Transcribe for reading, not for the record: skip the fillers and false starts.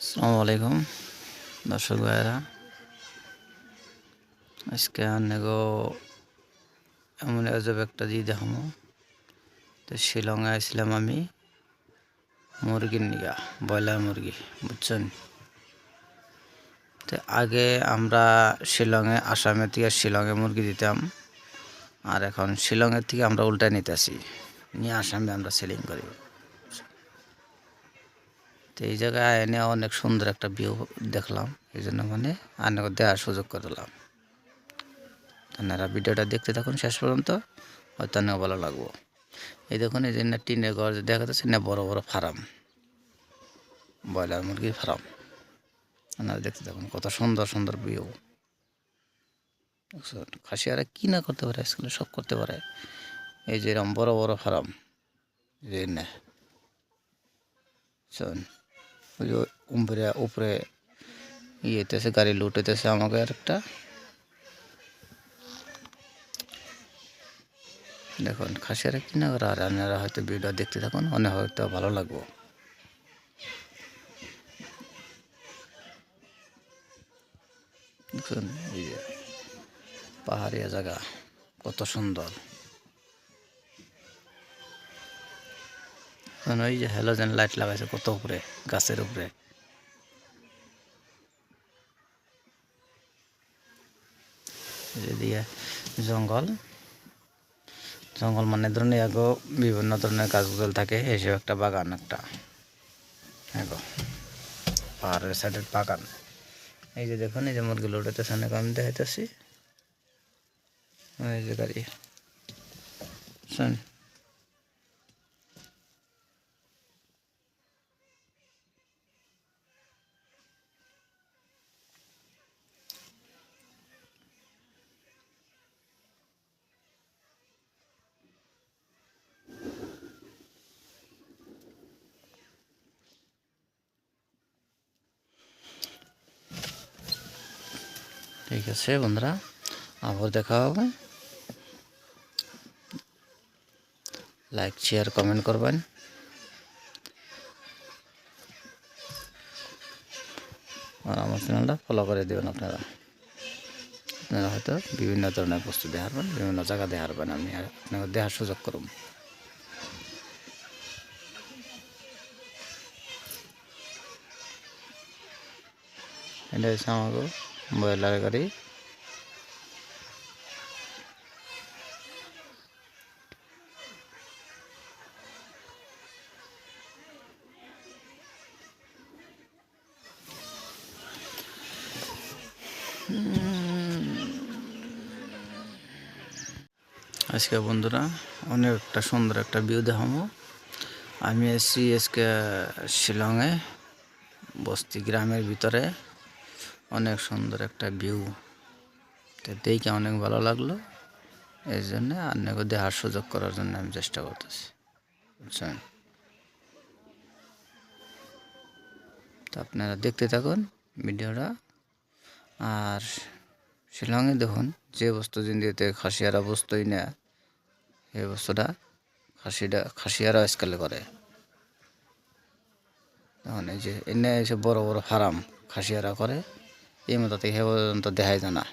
আসসালামু আলাইকুম দর্শক ভাইয়েরা, আজকে আনেগো এমন আজব একটা দিয়ে দেখামো। তো শিলংয়ে আসছিলাম আমি মুরগির নিগা, ব্রয়লার মুরগি, বুঝছেন। তো আগে আমরা শিলংয়ে, আসামের থেকে শিলংয়ে মুরগি দিতাম, আর এখন শিলংয়ের থেকে আমরা উল্টায় নিতেছি, নিয়ে আসামে আমরা সেলিং করি। তো এই জায়গায় এনে অনেক সুন্দর একটা ভিউ দেখলাম, এই জন্য মানে আনেগো দেওয়ার সুযোগ করলাম। আপনারা ভিডিওটা দেখতে থাকুন শেষ পর্যন্ত, হয়তো অনেক ভালো লাগবো। এই দেখুন, এই যে না টিনের ঘর দেখা যাচ্ছে না, বড় বড় ফার্ম, ব্রয়লার মুরগির ফার্ম। আপনারা দেখতে থাকুন, কত সুন্দর সুন্দর ভিউ। খাসিয়ারা কি না করতে পারে, আজকাল সব করতে পারে। এই যে এরকম বড় বড় ফার্ম, যে না শোন, ওই যে উপরে উপরে ইয়েতেছে, গাড়ি লুটেতেছে আমাকে আর একটা। দেখুন খাসিয়ারা কি না করে, আর আপনারা হয়তো ভিডিও দেখতে থাকুন, অনেক হয়তো ভালো লাগবো। দেখুন এই যে পাহাড়িয়া জায়গা, কত সুন্দর। ওই যে হ্যালোজেন লাইট লাগাইছে কত উপরে, গাছের উপরে। দিয়ে জঙ্গল জঙ্গল মানে ধরুন এগো বিভিন্ন ধরনের গাছগুলো থাকে, এসব একটা বাগান, একটা এগো পাহাড়ের সাইডের বাগান। এই যে দেখুন, এই যে মুরগি লুটেতেছে, অনেক আমি দেখাইতেছি। এই যে গাড়ি শুন, ঠিক আছে বন্ধুরা, আবার দেখা হবে। লাইক শেয়ার কমেন্ট করবেন, আর আমার চ্যানেলটা ফলো করে দেবেন। আপনারা হয়তো বিভিন্ন ধরনের বস্তু দেখার পাবেন, বিভিন্ন জায়গা দেখার পাবেন, আমি আপনাকে দেখার সুযোগ করব। এটা হচ্ছে আমাকে ব্রয়লার গাড়ি। আজকে বন্ধুরা অনেক একটা সুন্দর একটা ভিউ দেখাবো। আমি এসেছি আজকে শিলংয়ে, বস্তি গ্রামের ভিতরে, অনেক সুন্দর একটা ভিউ। তো দেখে অনেক ভালো লাগলো, এই জন্যে আপনাকে দেখার সুযোগ করার জন্য আমি চেষ্টা করতেছি, বুঝছেন। তো আপনারা দেখতে থাকুন ভিডিওটা। আর শিলংয়ে দেখুন, যে বস্তু জিন্দিতে খাসিয়ারা বস্তুই না, এই বস্তুটা খাসিয়ারা আজকাল করে। এখন এই যে এনে এসে বড় বড় ফার্ম খাসিয়ারা করে, এই মতো থেকে পর্যন্ত দেখাই যায় না।